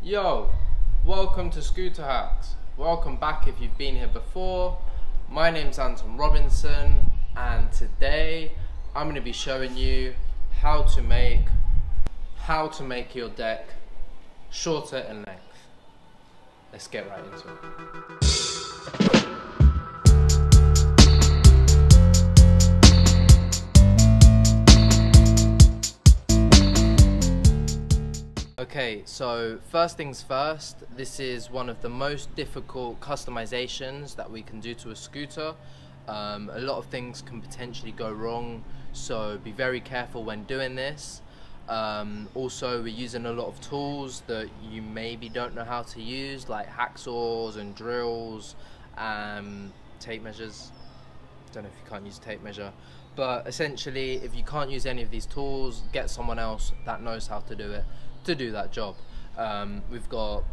Yo, welcome to Scooter Hacks. Welcome back if you've been here before. My name's Anton Robinson, and today I'm going to be showing you how to make your deck shorter in length. Let's get right into it. Okay, so first things first, this is one of the most difficult customizations that we can do to a scooter. A lot of things can potentially go wrong, so be very careful when doing this. Also, we're using a lot of tools that you maybe don't know how to use, like hacksaws and drills, tape measures. Don't know if you can't use a tape measure, but essentially if you can't use any of these tools, get someone else that knows how to do it to do that job. We've got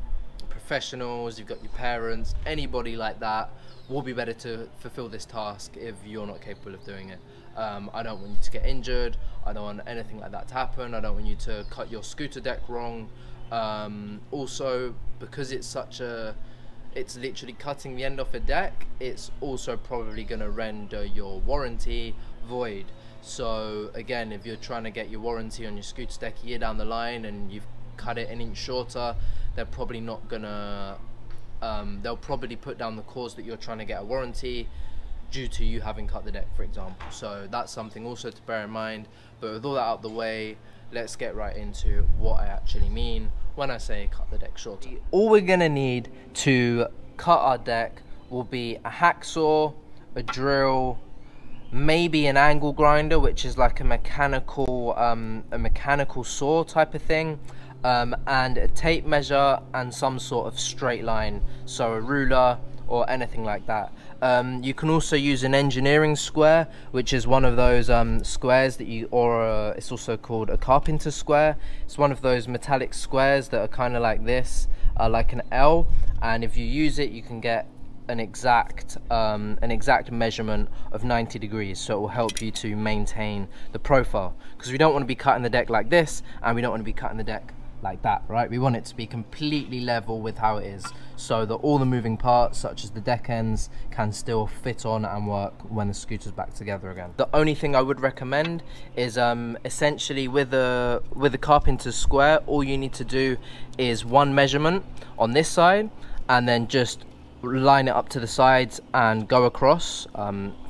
professionals, you've got your parents, anybody like that will be better to fulfill this task if you're not capable of doing it. I don't want you to get injured, I don't want anything like that to happen, I don't want you to cut your scooter deck wrong. Also, because it's literally cutting the end off a deck, it's also probably going to render your warranty void. So again, if you're trying to get your warranty on your scooter deck a year down the line and you've cut it an inch shorter, they're probably not gonna they'll probably put down the cause that you're trying to get a warranty due to you having cut the deck, for example. So that's something also to bear in mind. But with all that out of the way, let's get right into what I actually mean when I say cut the deck shorter. All we're gonna need to cut our deck will be a hacksaw, a drill, maybe an angle grinder, which is like a mechanical saw type of thing, and a tape measure and some sort of straight line, so a ruler or anything like that. You can also use an engineering square, which is one of those squares that it's also called a carpenter square. It's one of those metallic squares that are kind of like this, like an L, and if you use it you can get an exact measurement of 90 degrees, so it will help you to maintain the profile, because we don't want to be cutting the deck like this and we don't want to be cutting the deck like that, right? We want it to be completely level with how it is, so that all the moving parts such as the deck ends can still fit on and work when the scooter's back together again. The only thing I would recommend is essentially with a carpenter's square, all you need to do is one measurement on this side and then just line it up to the sides and go across.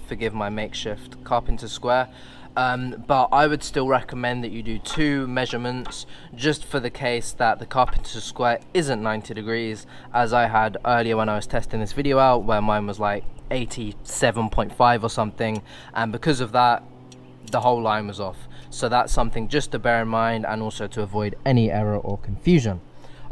Forgive my makeshift carpenter square, but I would still recommend that you do two measurements, just for the case that the carpenter square isn't 90 degrees, as I had earlier when I was testing this video out, where mine was like 87.5 or something, and because of that the whole line was off. So that's something just to bear in mind, and also to avoid any error or confusion.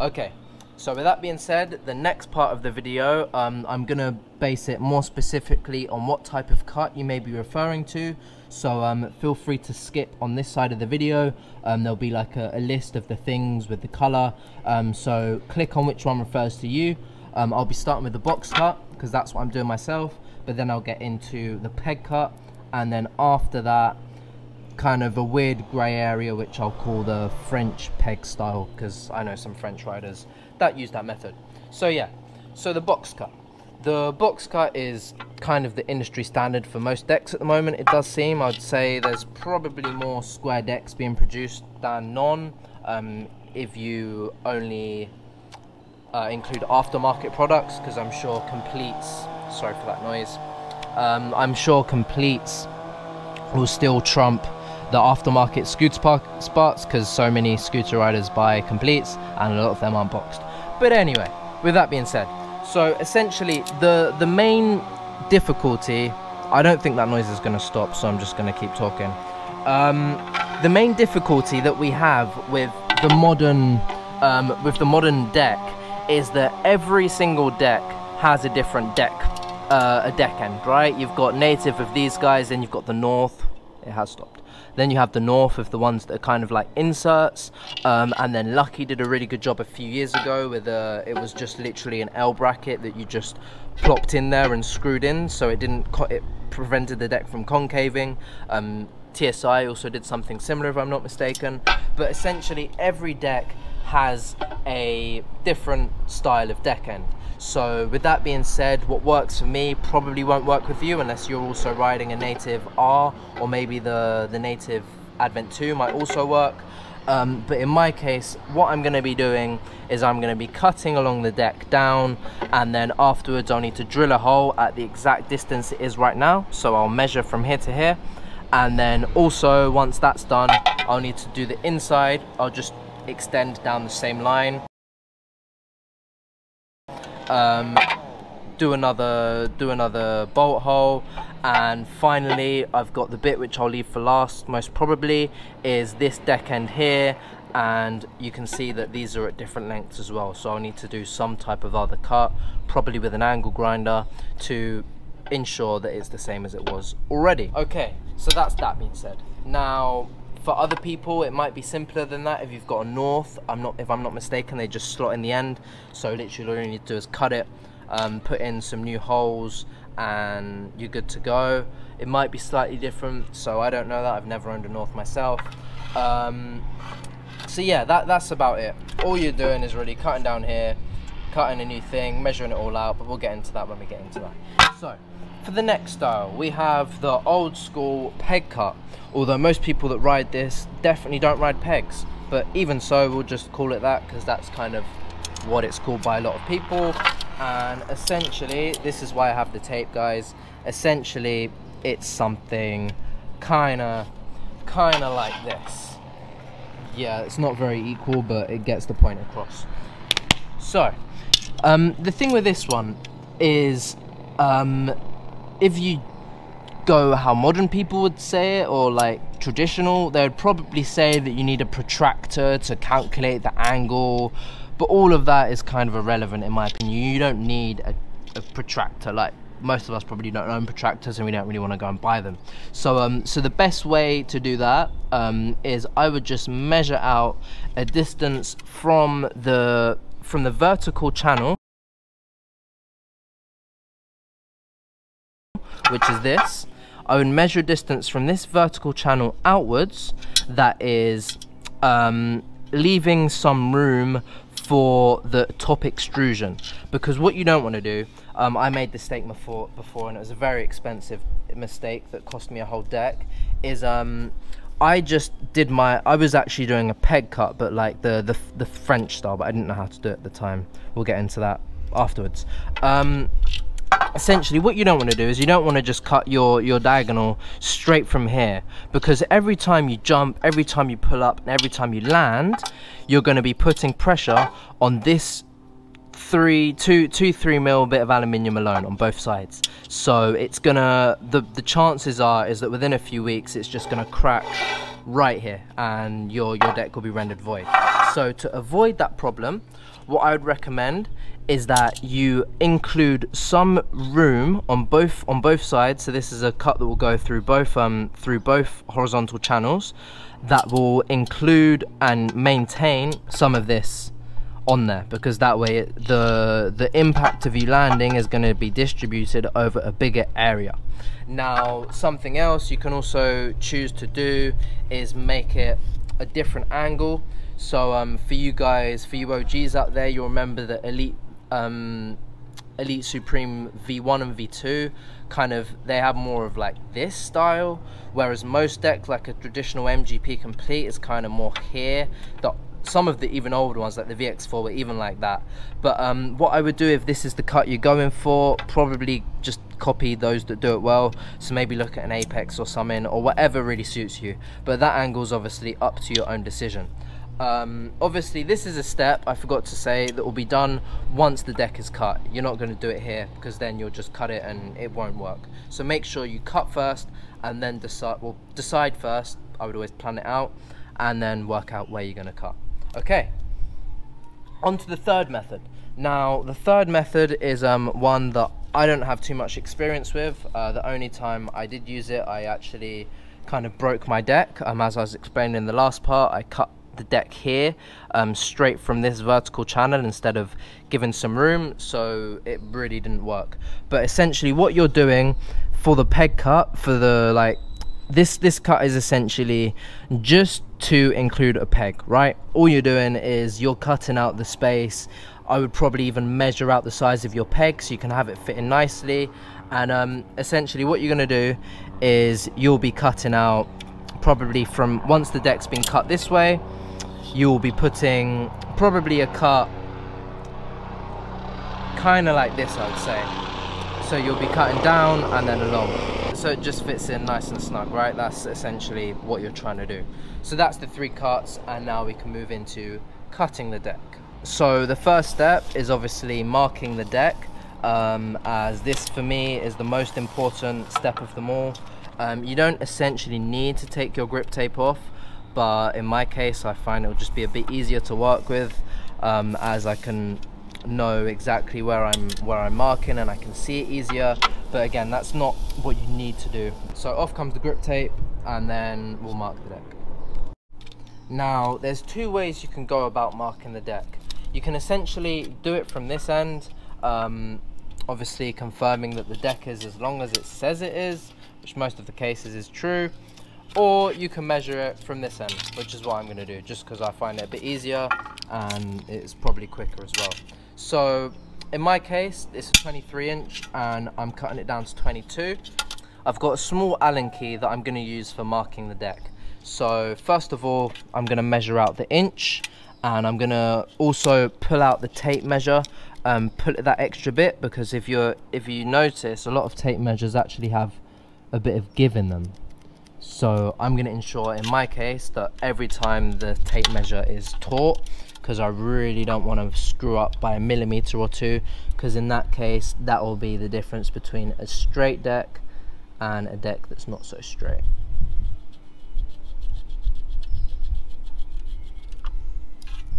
Okay, so with that being said, the next part of the video, I'm going to base it more specifically on what type of cut you may be referring to. So feel free to skip on this side of the video. There'll be like a list of the things with the colour. So click on which one refers to you. I'll be starting with the box cut, because that's what I'm doing myself. But then I'll get into the peg cut. And then after that, kind of a weird grey area, which I'll call the French peg style, because I know some French riders that use that method. So yeah, so the box cut. The box cut is kind of the industry standard for most decks at the moment, it does seem. I'd say there's probably more square decks being produced than non, if you only include aftermarket products, because I'm sure Completes, sorry for that noise, I'm sure Completes will still trump the aftermarket scooter parts, because so many scooter riders buy Completes and a lot of them aren't boxed. But anyway, with that being said, so essentially the main difficulty, I don't think that noise is going to stop, so I'm just going to keep talking. The main difficulty that we have with the modern deck is that every single deck has a different deck end, right? You've got native of these guys, then you've got the North. It has stopped. Then you have the North of the ones that are kind of like inserts, and then Lucky did a really good job a few years ago with it was just literally an L bracket that you just plopped in there and screwed in, so it prevented the deck from concaving. TSI also did something similar, if I'm not mistaken. But essentially every deck has a different style of deck end. So with that being said, what works for me probably won't work with you unless you're also riding a native R, or maybe the native Advent 2 might also work. But in my case, what I'm going to be doing is I'm going to be cutting along the deck down, and then afterwards I'll need to drill a hole at the exact distance it is right now. So I'll measure from here to here, and then also once that's done, I'll need to do the inside. I'll just extend down the same line, do another bolt hole, and finally I've got the bit which I'll leave for last most probably, is this deck end here, and you can see that these are at different lengths as well, so I'll need to do some type of other cut, probably with an angle grinder, to ensure that it's the same as it was already. Okay, so that's that being said. Now for other people it might be simpler than that. If you've got a north, if I'm not mistaken, they just slot in the end, so literally all you need to do is cut it, put in some new holes, and you're good to go. It might be slightly different, so I don't know that. I've never owned a north myself. So yeah, that's about it. All you're doing is really cutting down here, cutting a new thing, measuring it all out, but we'll get into that when we get into that. So for the next style, we have the old school peg cut, although most people that ride this definitely don't ride pegs, but even so, we'll just call it that because that's kind of what it's called by a lot of people. And essentially, this is why I have the tape, guys. Essentially it's something kind of like this. Yeah, it's not very equal, but it gets the point across. So the thing with this one is, if you go how modern people would say it, or like traditional, they would probably say that you need a protractor to calculate the angle, but all of that is kind of irrelevant in my opinion. You don't need a protractor. Like, most of us probably don't own protractors and we don't really want to go and buy them. So so the best way to do that is I would just measure out a distance from the vertical channel, which is this. I would measure distance from this vertical channel outwards that is leaving some room for the top extrusion, because what you don't want to do, I made this mistake before and it was a very expensive mistake that cost me a whole deck, is I was actually doing a peg cut, but like the French style, but I didn't know how to do it at the time. We'll get into that afterwards. Essentially what you don't want to do is you don't want to just cut your diagonal straight from here, because every time you jump, every time you pull up, and every time you land, you're going to be putting pressure on this 2-3 mil bit of aluminium alone on both sides. So it's gonna, the chances is that within a few weeks it's just gonna crack right here and your deck will be rendered void. So to avoid that problem, what I would recommend is that you include some room on both sides. So this is a cut that will go through both horizontal channels, that will include and maintain some of this on there, because that way the impact of you landing is going to be distributed over a bigger area. Now something else you can also choose to do is make it a different angle. So for you OGs out there, you'll remember that Elite Supreme V1 and V2 kind of, they have more of like this style, whereas most decks like a traditional MGP Complete is kind of more here. Some of the even older ones like the VX4 were even like that. But what I would do if this is the cut you're going for, probably just copy those that do it well. So maybe look at an Apex or something, or whatever really suits you. But that angle is obviously up to your own decision. Obviously this is a step I forgot to say that will be done once the deck is cut. You're not going to do it here, because then you'll just cut it and it won't work. So make sure you cut first and then decide first. I would always plan it out and then work out where you're going to cut. Okay, on to the third method. Now the third method is one that I don't have too much experience with. The only time I did use it, I actually kind of broke my deck. As I was explaining in the last part, I cut the deck here straight from this vertical channel instead of giving some room, so it really didn't work. But essentially what you're doing for the peg cut, for the this cut is essentially just to include a peg, right? All you're doing is you're cutting out the space. I would probably even measure out the size of your peg so you can have it fit in nicely. And essentially what you're going to do is you'll be cutting out probably from, once the deck's been cut this way, you'll be putting probably a cut kind of like this, I'd say. So you'll be cutting down and then along, so it just fits in nice and snug, right? That's essentially what you're trying to do. So that's the 3 cuts, and now we can move into cutting the deck. So the first step is obviously marking the deck, as this for me is the most important step of them all. You don't essentially need to take your grip tape off, but in my case I find it'll just be a bit easier to work with, as I can know exactly where I'm marking and I can see it easier. But again, that's not what you need to do. So off comes the grip tape, and then we'll mark the deck. Now there's 2 ways you can go about marking the deck. You can essentially do it from this end, obviously confirming that the deck is as long as it says it is, which most of the cases is true, or you can measure it from this end, which is what I'm going to do, just because I find it a bit easier and it's probably quicker as well. So in my case, it's a 23 inch and I'm cutting it down to 22. I've got a small Allen key that I'm going to use for marking the deck. So first of all, I'm going to measure out the inch, and I'm going to also pull out the tape measure, pull that extra bit, because if you notice, a lot of tape measures actually have a bit of give in them. So I'm going to ensure in my case that every time the tape measure is taut, because I really don't want to screw up by a millimeter or 2, because in that case that will be the difference between a straight deck and a deck that's not so straight.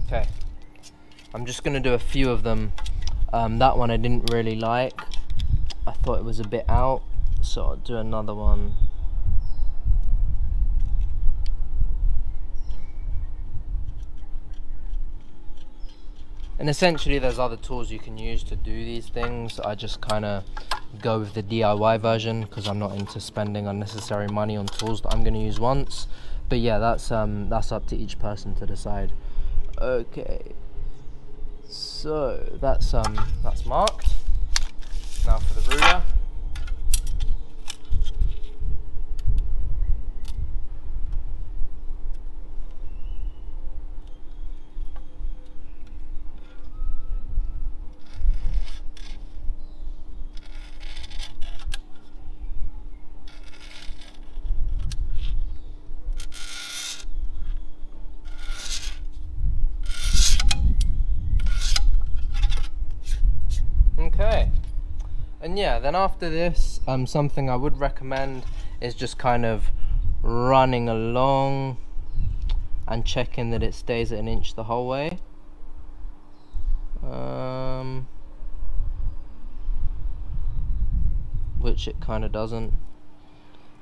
Okay, I'm just going to do a few of them. That one I didn't really like, I thought it was a bit out, so I'll do another one. And essentially there's other tools you can use to do these things. I just kind of go with the DIY version because I'm not into spending unnecessary money on tools that I'm going to use once. But yeah, that's up to each person to decide. Okay, so that's marked. Now for the ruler. Okay, and yeah, then after this, something I would recommend is just kind of running along and checking that it stays at 1 inch the whole way. Which it kind of doesn't.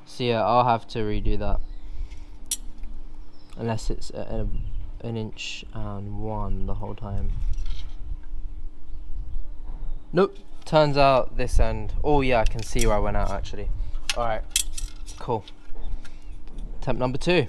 So yeah, I'll have to redo that unless it's at 1 inch and 1 the whole time. Nope, turns out this end. Oh yeah, I can see where I went out actually. Alright, cool. Attempt number 2.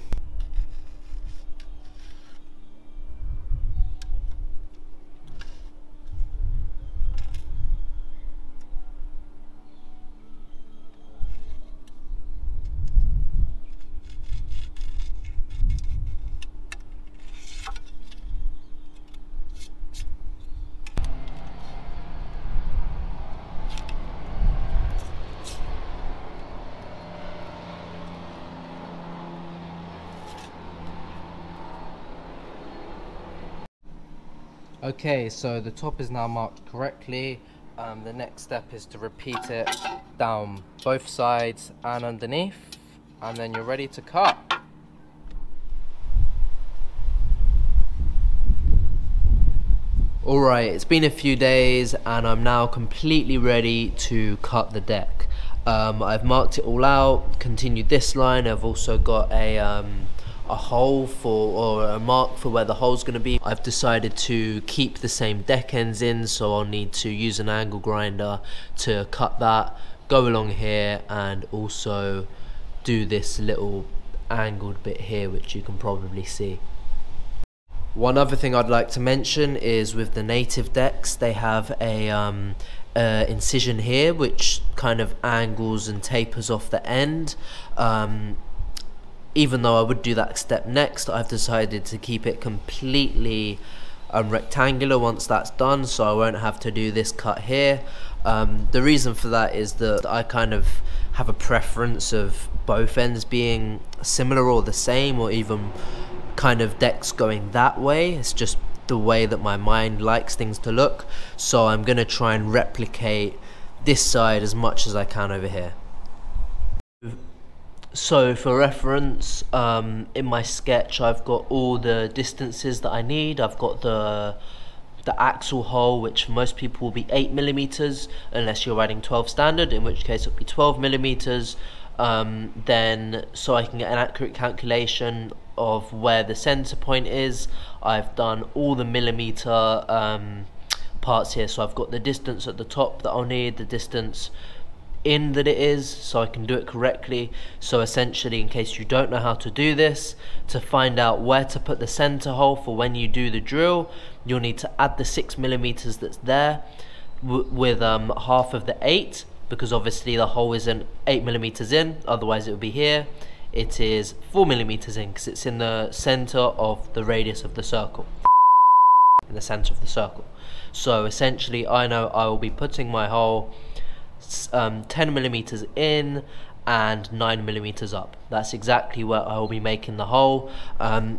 Okay, so the top is now marked correctly. The next step is to repeat it down both sides and underneath, and then you're ready to cut. Alright, it's been a few days and I'm now completely ready to cut the deck. I've marked it all out, continued this line. I've also got a hole or a mark for where the hole's going to be. I've decided to keep the same deck ends in, so I'll need to use an angle grinder to cut that, go along here, and also do this little angled bit here, which you can probably see. One other thing I'd like to mention is with the native decks, they have a incision here which kind of angles and tapers off the end. Even though I would do that step next, I've decided to keep it completely rectangular once that's done, so I won't have to do this cut here. The reason for that is that I kind of have a preference of both ends being similar or the same, or even kind of decks going that way. It's just the way that my mind likes things to look, so I'm going to try and replicate this side as much as I can over here. So for reference, in my sketch I've got all the distances that I need. I've got the axle hole, which for most people will be 8mm unless you're riding 12 standard, in which case it'll be 12mm. Then so I can get an accurate calculation of where the center point is, I've done all the millimeter parts here. So I've got the distance at the top that I'll need, the distance in that it is, so I can do it correctly. So essentially, in case you don't know how to do this, to find out where to put the center hole for when you do the drill, you'll need to add the 6mm that's there with half of the 8, because obviously the hole isn't 8mm in, otherwise it would be here. It is 4mm in because it's in the center of the radius of the circle, in the center of the circle. So essentially I know I will be putting my hole 10mm in and 9mm up. That's exactly where I will be making the hole.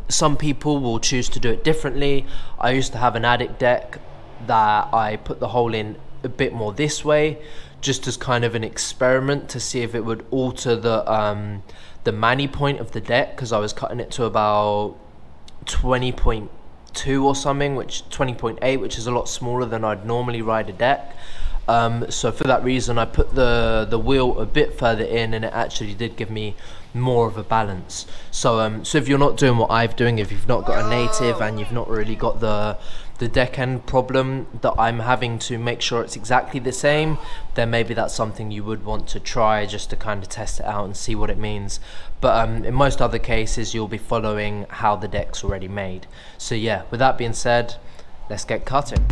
Some people will choose to do it differently. I used to have an addict deck that I put the hole in a bit more this way, just as kind of an experiment to see if it would alter the mani point of the deck, because I was cutting it to about 20.2 or something, which 20.8, which is a lot smaller than I'd normally ride a deck. So for that reason I put the wheel a bit further in, and it actually did give me more of a balance. So so if you're not doing what I'm doing, if you've not got a native and you've not really got the deck end problem that I'm having to make sure it's exactly the same, then maybe that's something you would want to try just to kind of test it out and see what it means. But in most other cases you'll be following how the deck's already made. So yeah, with that being said, let's get cutting.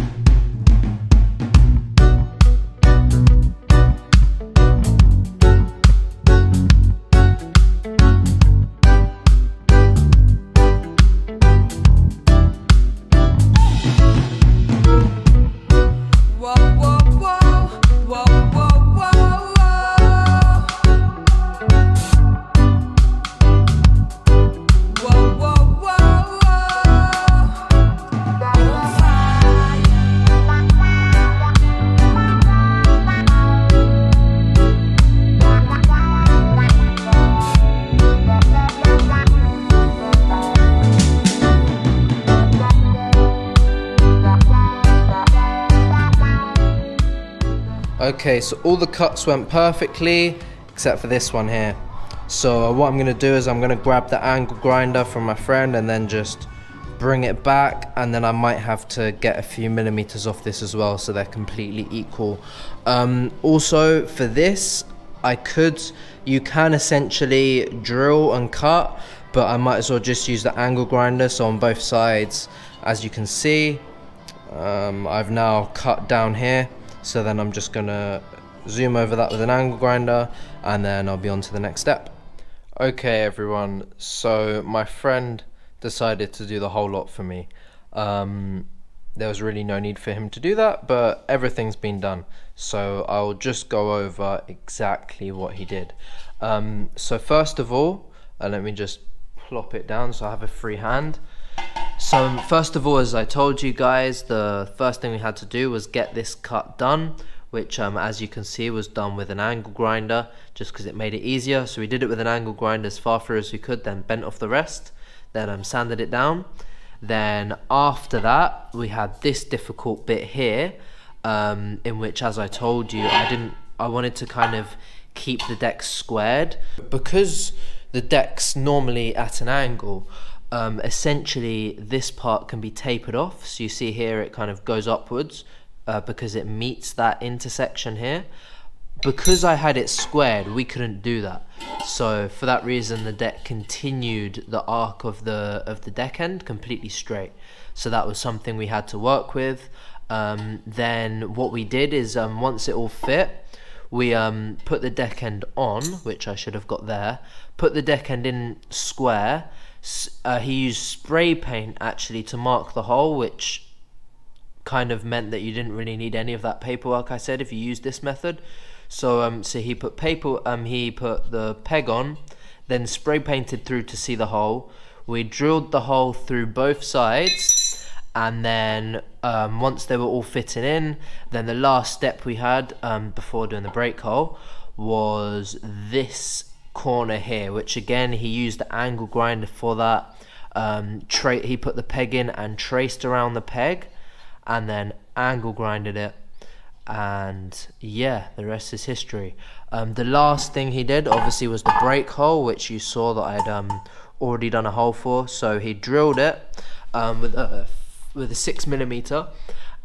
Okay, so all the cuts went perfectly except for this one here. So what I'm going to do is I'm going to grab the angle grinder from my friend and then just bring it back, and then I might have to get a few millimeters off this as well so they're completely equal. Also for this, you can essentially drill and cut, but I might as well just use the angle grinder. So on both sides, as you can see, I've now cut down here. So then I'm just gonna zoom over that with an angle grinder, and then I'll be on to the next step. Okay everyone, so my friend decided to do the whole lot for me. There was really no need for him to do that, but everything's been done. So I'll just go over exactly what he did. So first of all, let me just plop it down so I have a free hand. So first of all, as I told you guys, the first thing we had to do was get this cut done, which as you can see was done with an angle grinder just because it made it easier. So we did it with an angle grinder as far through as we could, then bent off the rest, then sanded it down. Then after that we had this difficult bit here, in which, as I told you, I wanted to kind of keep the deck squared because the deck's normally at an angle. Essentially this part can be tapered off, so you see here it kind of goes upwards because it meets that intersection here. because I had it squared, we couldn't do that. So for that reason, the deck continued the arc of the deck end completely straight. So that was something we had to work with. Then what we did is once it all fit, we put the deck end on, which I should have got there, put the deck end in square. He used spray paint actually to mark the hole, which kind of meant that you didn't really need any of that paperwork I said if you used this method. So so he put the peg on, then spray painted through to see the hole. We drilled the hole through both sides, and then once they were all fitting in, then the last step we had before doing the brake hole was this corner here, which again he used the angle grinder for that. He put the peg in and traced around the peg, and then angle grinded it, and yeah, the rest is history. The last thing he did obviously was the brake hole, which you saw that I'd already done a hole for. So he drilled it with a 6mm,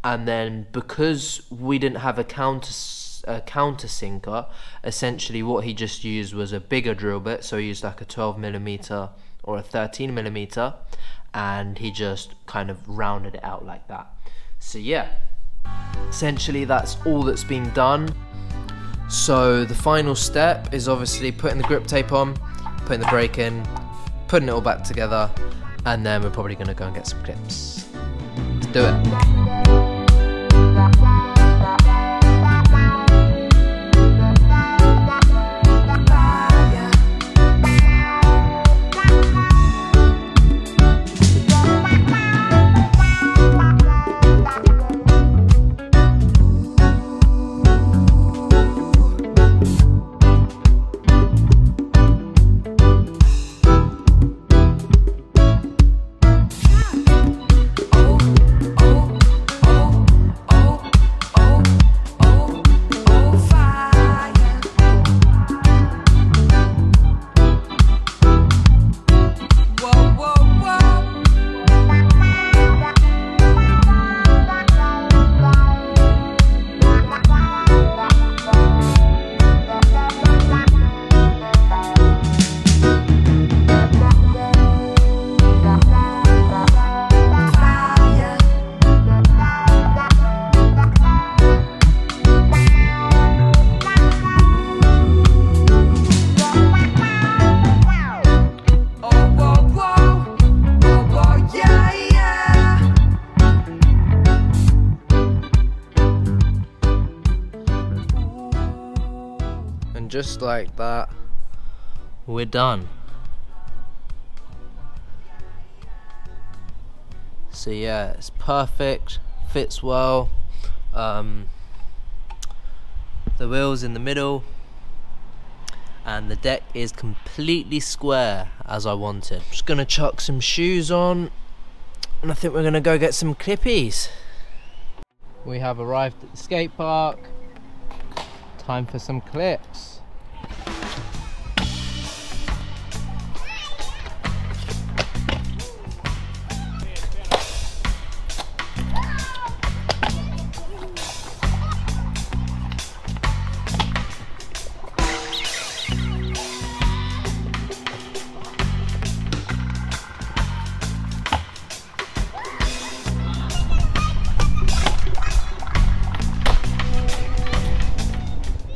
and then because we didn't have a countersinker, essentially what he just used was a bigger drill bit. So he used like a 12mm or a 13mm, and he just kind of rounded it out like that. So yeah, essentially that's all that's been done. So the final step is obviously putting the grip tape on, putting the brake in, putting it all back together, and then we're probably going to go and get some clips. Let's do it. Just like that, we're done. So yeah, it's perfect, fits well. The wheels in the middle, and the deck is completely square as I wanted. Just gonna chuck some shoes on, and I think we're gonna go get some clippies. We have arrived at the skate park. Time for some clips.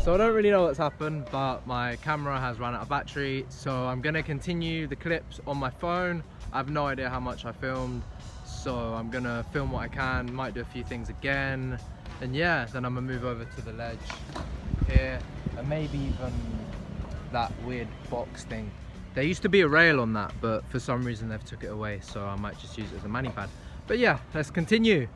So I don't really know what's happened, but my camera has run out of battery, so I'm gonna continue the clips on my phone. I have no idea how much I filmed, so I'm gonna film what I can, might do a few things again, and yeah, then I'm gonna move over to the ledge here, and maybe even that weird box thing. There used to be a rail on that, but for some reason they've took it away, so I might just use it as a mani pad. But yeah, let's continue.